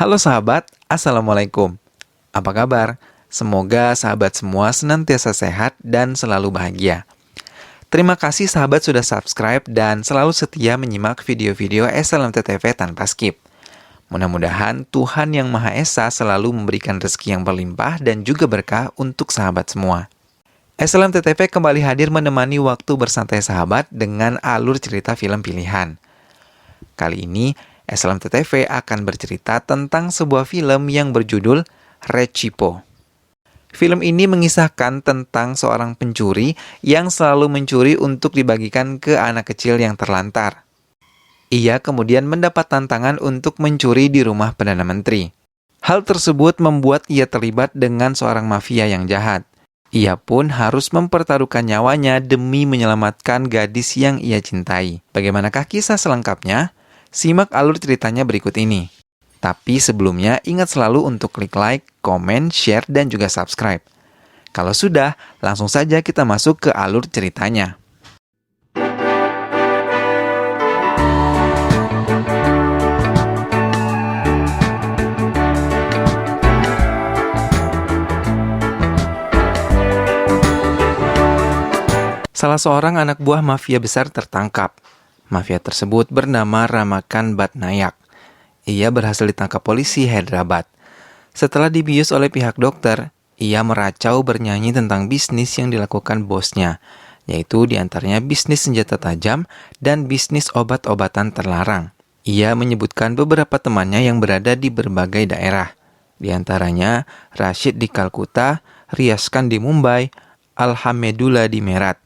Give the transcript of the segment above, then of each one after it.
Halo sahabat, Assalamualaikum. Apa kabar? Semoga sahabat semua senantiasa sehat dan selalu bahagia. Terima kasih sahabat sudah subscribe dan selalu setia menyimak video-video SLMTTV tanpa skip. Mudah-mudahan Tuhan Yang Maha Esa selalu memberikan rezeki yang berlimpah dan juga berkah untuk sahabat semua. SLMTTV kembali hadir menemani waktu bersantai sahabat dengan alur cerita film pilihan. Kali ini, SLMTTV akan bercerita tentang sebuah film yang berjudul Recipo. Film ini mengisahkan tentang seorang pencuri yang selalu mencuri untuk dibagikan ke anak kecil yang terlantar. Ia kemudian mendapat tantangan untuk mencuri di rumah Perdana Menteri. Hal tersebut membuat ia terlibat dengan seorang mafia yang jahat. Ia pun harus mempertaruhkan nyawanya demi menyelamatkan gadis yang ia cintai. Bagaimanakah kisah selengkapnya? Simak alur ceritanya berikut ini. Tapi sebelumnya ingat selalu untuk klik like, komen, share, dan juga subscribe. Kalau sudah, langsung saja kita masuk ke alur ceritanya. Salah seorang anak buah mafia besar tertangkap. Mafia tersebut bernama Ramakan Batnayak. Ia berhasil ditangkap polisi Hyderabad. Setelah dibius oleh pihak dokter, ia meracau bernyanyi tentang bisnis yang dilakukan bosnya, yaitu diantaranya bisnis senjata tajam dan bisnis obat-obatan terlarang. Ia menyebutkan beberapa temannya yang berada di berbagai daerah. Di antaranya Rashid di Kalkuta, Riaz Khan di Mumbai, Alhamdulillah di Merat.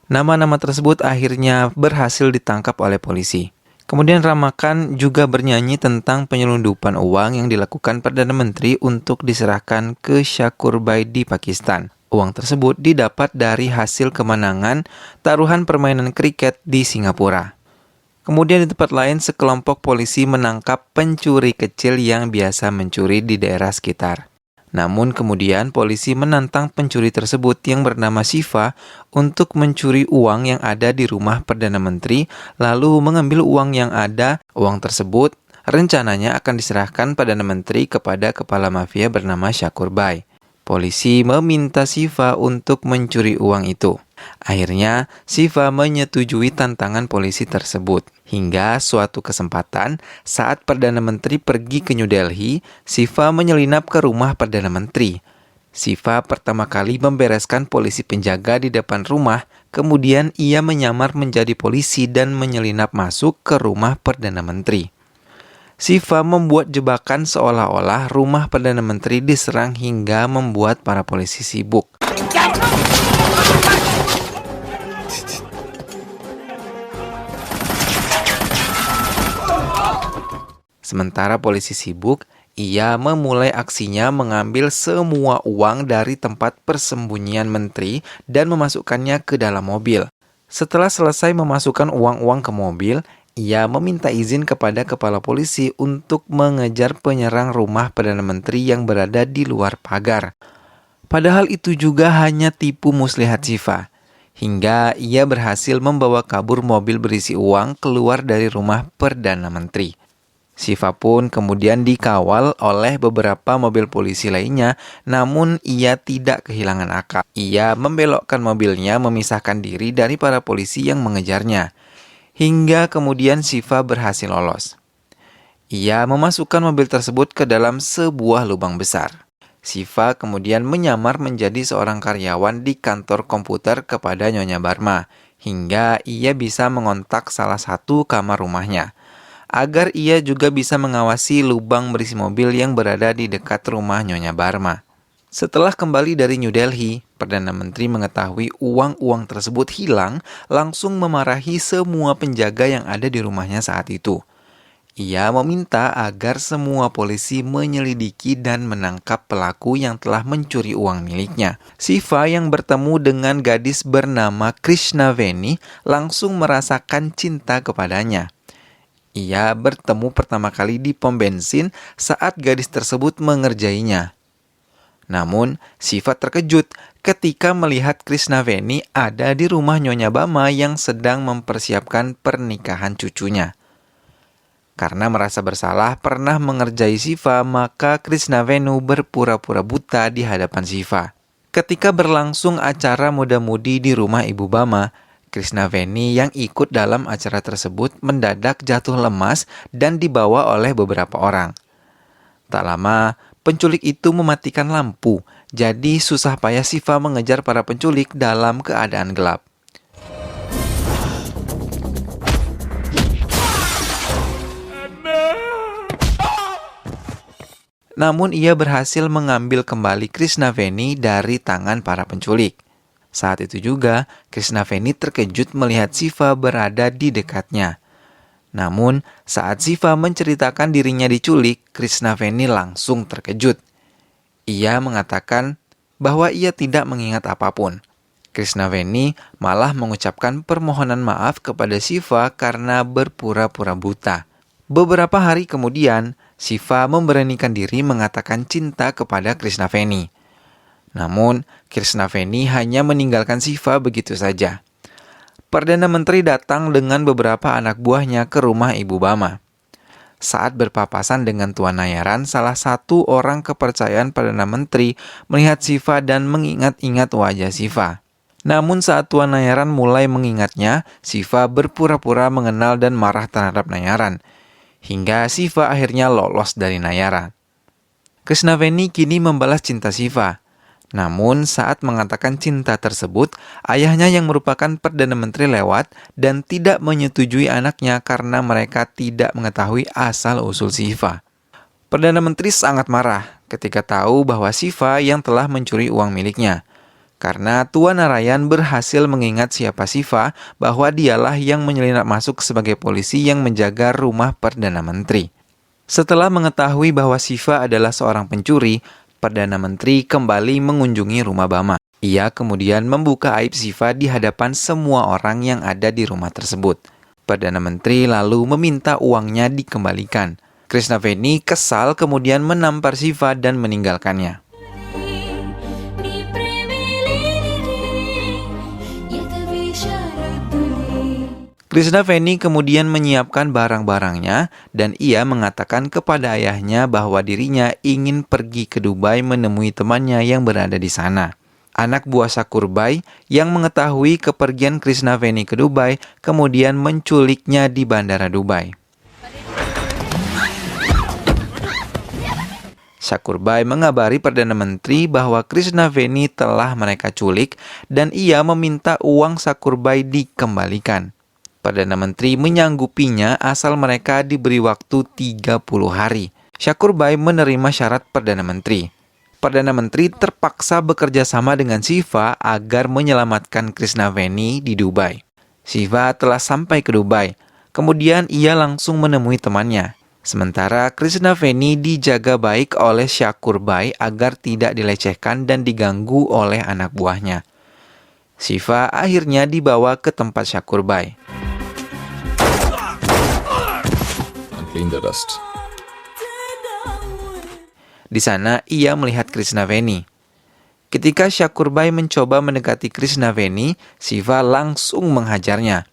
Nama-nama tersebut akhirnya berhasil ditangkap oleh polisi. Kemudian Ramakan juga bernyanyi tentang penyelundupan uang yang dilakukan Perdana Menteri untuk diserahkan ke Shakurbhai di Pakistan. Uang tersebut didapat dari hasil kemenangan taruhan permainan kriket di Singapura. Kemudian di tempat lain, sekelompok polisi menangkap pencuri kecil yang biasa mencuri di daerah sekitar. Namun kemudian polisi menantang pencuri tersebut yang bernama Shiva untuk mencuri uang yang ada di rumah Perdana Menteri, lalu mengambil uang yang ada. Uang tersebut rencananya akan diserahkan Perdana Menteri kepada kepala mafia bernama Shakurbhai. Polisi meminta Shiva untuk mencuri uang itu. Akhirnya, Shiva menyetujui tantangan polisi tersebut. Hingga suatu kesempatan, saat Perdana Menteri pergi ke New Delhi, Shiva menyelinap ke rumah Perdana Menteri. Shiva pertama kali membereskan polisi penjaga di depan rumah, kemudian ia menyamar menjadi polisi dan menyelinap masuk ke rumah Perdana Menteri. Shiva membuat jebakan seolah-olah rumah Perdana Menteri diserang hingga membuat para polisi sibuk. Sementara polisi sibuk, ia memulai aksinya mengambil semua uang dari tempat persembunyian menteri dan memasukkannya ke dalam mobil. Setelah selesai memasukkan uang-uang ke mobil, ia meminta izin kepada kepala polisi untuk mengejar penyerang rumah Perdana Menteri yang berada di luar pagar. Padahal itu juga hanya tipu muslihat Shiva. Hingga ia berhasil membawa kabur mobil berisi uang keluar dari rumah Perdana Menteri. Shiva pun kemudian dikawal oleh beberapa mobil polisi lainnya, namun ia tidak kehilangan akal. Ia membelokkan mobilnya memisahkan diri dari para polisi yang mengejarnya. Hingga kemudian Shiva berhasil lolos. Ia memasukkan mobil tersebut ke dalam sebuah lubang besar. Shiva kemudian menyamar menjadi seorang karyawan di kantor komputer kepada Nyonya Barma, hingga ia bisa mengontak salah satu kamar rumahnya, agar ia juga bisa mengawasi lubang berisi mobil yang berada di dekat rumah Nyonya Barma. Setelah kembali dari New Delhi, Perdana Menteri mengetahui uang-uang tersebut hilang, langsung memarahi semua penjaga yang ada di rumahnya saat itu. Ia meminta agar semua polisi menyelidiki dan menangkap pelaku yang telah mencuri uang miliknya. Shiva yang bertemu dengan gadis bernama Krishnaveni langsung merasakan cinta kepadanya. Ia bertemu pertama kali di pom bensin saat gadis tersebut mengerjainya. Namun, Shiva terkejut ketika melihat Krisnaveni ada di rumah Nyonya Bama yang sedang mempersiapkan pernikahan cucunya. Karena merasa bersalah pernah mengerjai Siva, maka Krisnavenu berpura-pura buta di hadapan Siva. Ketika berlangsung acara muda-mudi di rumah Ibu Bama, Krisnaveni yang ikut dalam acara tersebut mendadak jatuh lemas dan dibawa oleh beberapa orang. Tak lama, penculik itu mematikan lampu, jadi susah payah Siva mengejar para penculik dalam keadaan gelap. Namun ia berhasil mengambil kembali Krisnaveni dari tangan para penculik. Saat itu juga, Krisnaveni terkejut melihat Siva berada di dekatnya. Namun, saat Siva menceritakan dirinya diculik, Krisnaveni langsung terkejut. Ia mengatakan bahwa ia tidak mengingat apapun. Krisnaveni malah mengucapkan permohonan maaf kepada Siva karena berpura-pura buta. Beberapa hari kemudian, Siva memberanikan diri mengatakan cinta kepada Krisnaveni. Namun, Krisnaveni hanya meninggalkan Siva begitu saja. Perdana Menteri datang dengan beberapa anak buahnya ke rumah Ibu Bama. Saat berpapasan dengan Tuan Nayaran, salah satu orang kepercayaan Perdana Menteri melihat Siva dan mengingat-ingat wajah Siva. Namun saat Tuan Nayaran mulai mengingatnya, Siva berpura-pura mengenal dan marah terhadap Nayaran. Hingga Siva akhirnya lolos dari Nayaran. Krisnaveni kini membalas cinta Siva. Namun saat mengatakan cinta tersebut, ayahnya yang merupakan Perdana Menteri lewat dan tidak menyetujui anaknya karena mereka tidak mengetahui asal-usul Siva. Perdana Menteri sangat marah ketika tahu bahwa Siva yang telah mencuri uang miliknya. Karena Tuan Narayan berhasil mengingat siapa Siva bahwa dialah yang menyelinap masuk sebagai polisi yang menjaga rumah Perdana Menteri. Setelah mengetahui bahwa Siva adalah seorang pencuri, Perdana Menteri kembali mengunjungi rumah Bama. Ia kemudian membuka aib Siva di hadapan semua orang yang ada di rumah tersebut. Perdana Menteri lalu meminta uangnya dikembalikan. Krisnaveni kesal kemudian menampar Siva dan meninggalkannya. Krisnaveni kemudian menyiapkan barang-barangnya dan ia mengatakan kepada ayahnya bahwa dirinya ingin pergi ke Dubai menemui temannya yang berada di sana. Anak buah Sakurbai yang mengetahui kepergian Krisnaveni ke Dubai kemudian menculiknya di bandara Dubai. Sakurbai mengabari Perdana Menteri bahwa Krisnaveni telah mereka culik dan ia meminta uang Sakurbai dikembalikan. Perdana Menteri menyanggupinya asal mereka diberi waktu 30 hari. Sakurbai menerima syarat Perdana Menteri. Perdana Menteri terpaksa bekerja sama dengan Siva agar menyelamatkan Krisnaveni di Dubai. Siva telah sampai ke Dubai. Kemudian ia langsung menemui temannya. Sementara Krisnaveni dijaga baik oleh Sakurbai agar tidak dilecehkan dan diganggu oleh anak buahnya. Siva akhirnya dibawa ke tempat Sakurbai. Di sana ia melihat Krisnaveni. Ketika Sakurbai mencoba mendekati Krisnaveni, Siva langsung menghajarnya.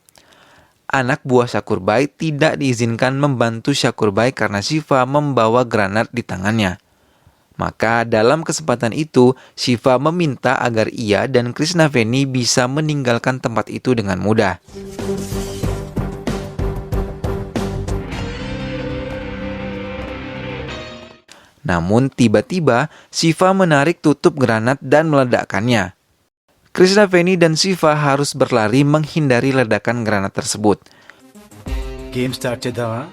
Anak buah Sakurbai tidak diizinkan membantu Sakurbai karena Siva membawa granat di tangannya. Maka dalam kesempatan itu, Siva meminta agar ia dan Krisnaveni bisa meninggalkan tempat itu dengan mudah. Namun tiba-tiba Siva menarik tutup granat dan meledakkannya. Krisnaveni dan Siva harus berlari menghindari ledakan granat tersebut. Game start చేద్దామా?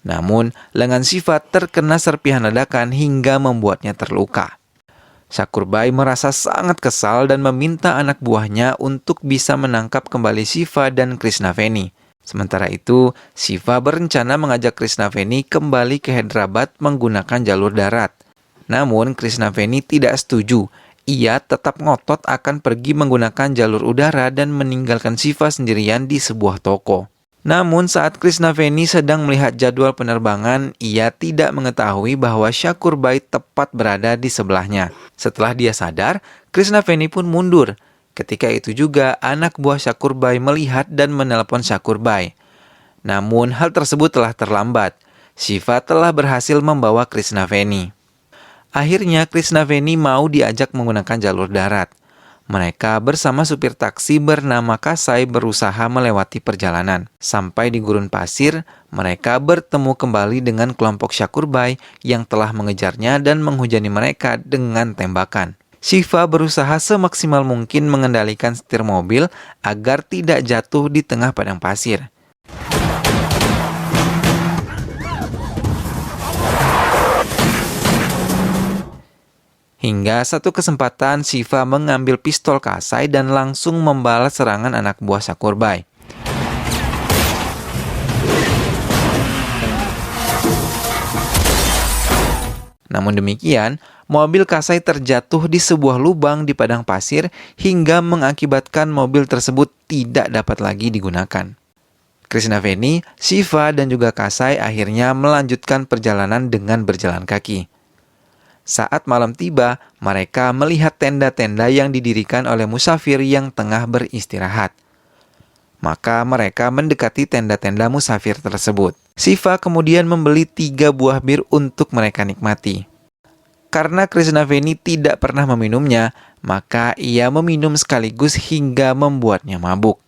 Namun, lengan Siva terkena serpihan ledakan hingga membuatnya terluka. Sakurbai merasa sangat kesal dan meminta anak buahnya untuk bisa menangkap kembali Siva dan Krisnaveni. Sementara itu, Siva berencana mengajak Krisnaveni kembali ke Hyderabad menggunakan jalur darat. Namun, Krisnaveni tidak setuju. Ia tetap ngotot akan pergi menggunakan jalur udara dan meninggalkan Siva sendirian di sebuah toko. Namun saat Krisnaveni sedang melihat jadwal penerbangan, ia tidak mengetahui bahwa Sakurbhai tepat berada di sebelahnya. Setelah dia sadar, Krisnaveni pun mundur. Ketika itu juga anak buah Sakurbhai melihat dan menelpon Sakurbhai. Namun hal tersebut telah terlambat. Shiva telah berhasil membawa Krisnaveni. Akhirnya Krisnaveni mau diajak menggunakan jalur darat. Mereka bersama supir taksi bernama Kasai berusaha melewati perjalanan. Sampai di gurun pasir, mereka bertemu kembali dengan kelompok Sakurbhai yang telah mengejarnya dan menghujani mereka dengan tembakan. Shiva berusaha semaksimal mungkin mengendalikan setir mobil agar tidak jatuh di tengah padang pasir. Hingga satu kesempatan Shiva mengambil pistol Kasai dan langsung membalas serangan anak buah Sakurbhai. Namun demikian, mobil Kasai terjatuh di sebuah lubang di padang pasir hingga mengakibatkan mobil tersebut tidak dapat lagi digunakan. Krisnaveni, Shiva, dan juga Kasai akhirnya melanjutkan perjalanan dengan berjalan kaki. Saat malam tiba, mereka melihat tenda-tenda yang didirikan oleh musafir yang tengah beristirahat. Maka mereka mendekati tenda-tenda musafir tersebut. Shiva kemudian membeli 3 buah bir untuk mereka nikmati. Karena Krisnaveni tidak pernah meminumnya, maka ia meminum sekaligus hingga membuatnya mabuk.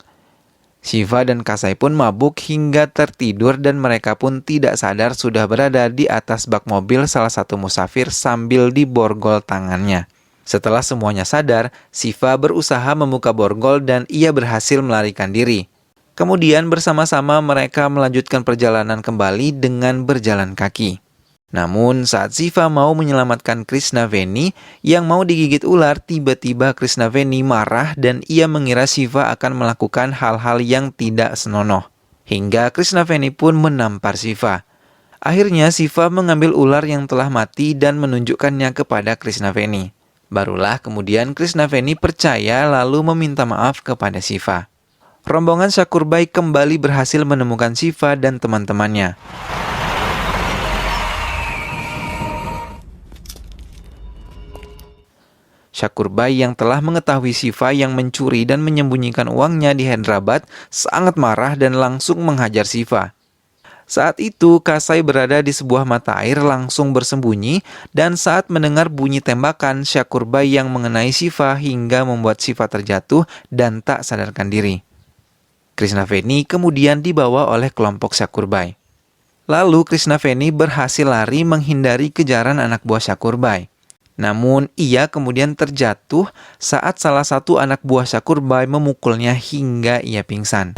Shiva dan Kasai pun mabuk hingga tertidur dan mereka pun tidak sadar sudah berada di atas bak mobil salah satu musafir sambil diborgol tangannya. Setelah semuanya sadar, Shiva berusaha membuka borgol dan ia berhasil melarikan diri. Kemudian bersama-sama mereka melanjutkan perjalanan kembali dengan berjalan kaki. Namun saat Shiva mau menyelamatkan Krisnaveni yang mau digigit ular, tiba-tiba Krisnaveni marah dan ia mengira Shiva akan melakukan hal-hal yang tidak senonoh. Hingga Krisnaveni pun menampar Shiva. Akhirnya Shiva mengambil ular yang telah mati dan menunjukkannya kepada Krisnaveni. Barulah kemudian Krisnaveni percaya lalu meminta maaf kepada Shiva. Rombongan Sakurbhai kembali berhasil menemukan Shiva dan teman-temannya. Sakurbhai yang telah mengetahui Shiva yang mencuri dan menyembunyikan uangnya di Hyderabad sangat marah dan langsung menghajar Shiva. Saat itu Kasai berada di sebuah mata air langsung bersembunyi dan saat mendengar bunyi tembakan Sakurbhai yang mengenai Shiva hingga membuat Shiva terjatuh dan tak sadarkan diri. Krisnaveni kemudian dibawa oleh kelompok Sakurbhai. Lalu Krisnaveni berhasil lari menghindari kejaran anak buah Sakurbhai. Namun, ia kemudian terjatuh saat salah satu anak buah Sakurbhai memukulnya hingga ia pingsan.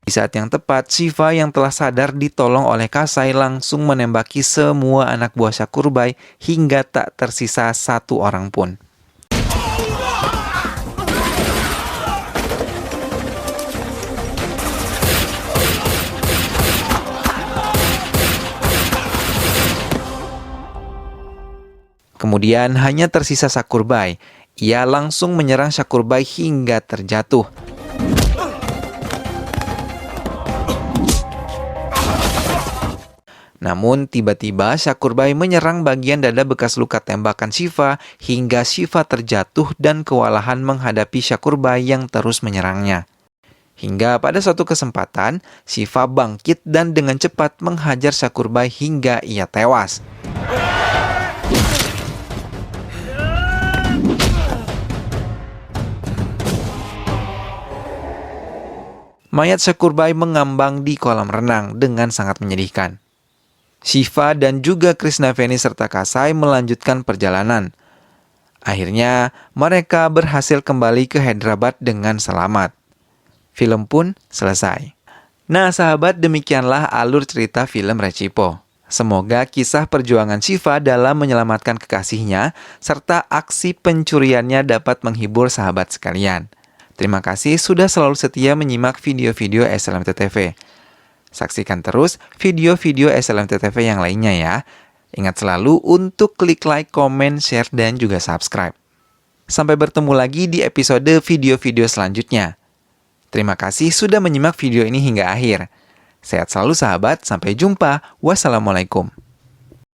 Di saat yang tepat, Shiva yang telah sadar ditolong oleh Kasai langsung menembaki semua anak buah Sakurbhai hingga tak tersisa satu orang pun. Kemudian hanya tersisa Sakurbhai. Ia langsung menyerang Sakurbhai hingga terjatuh. Namun tiba-tiba Sakurbhai menyerang bagian dada bekas luka tembakan Shiva hingga Shiva terjatuh dan kewalahan menghadapi Sakurbhai yang terus menyerangnya. Hingga pada suatu kesempatan, Shiva bangkit dan dengan cepat menghajar Sakurbhai hingga ia tewas. Mayat Sakurbhai mengambang di kolam renang dengan sangat menyedihkan. Shiva dan juga Krisnaveni serta Kasai melanjutkan perjalanan. Akhirnya, mereka berhasil kembali ke Hyderabad dengan selamat. Film pun selesai. Nah, sahabat, demikianlah alur cerita film Recipo. Semoga kisah perjuangan Shiva dalam menyelamatkan kekasihnya serta aksi pencuriannya dapat menghibur sahabat sekalian. Terima kasih sudah selalu setia menyimak video-video SLMT TV. Saksikan terus video-video SLMT TV yang lainnya ya. Ingat selalu untuk klik like, komen, share, dan juga subscribe. Sampai bertemu lagi di episode video-video selanjutnya. Terima kasih sudah menyimak video ini hingga akhir. Sehat selalu sahabat, sampai jumpa. Wassalamualaikum.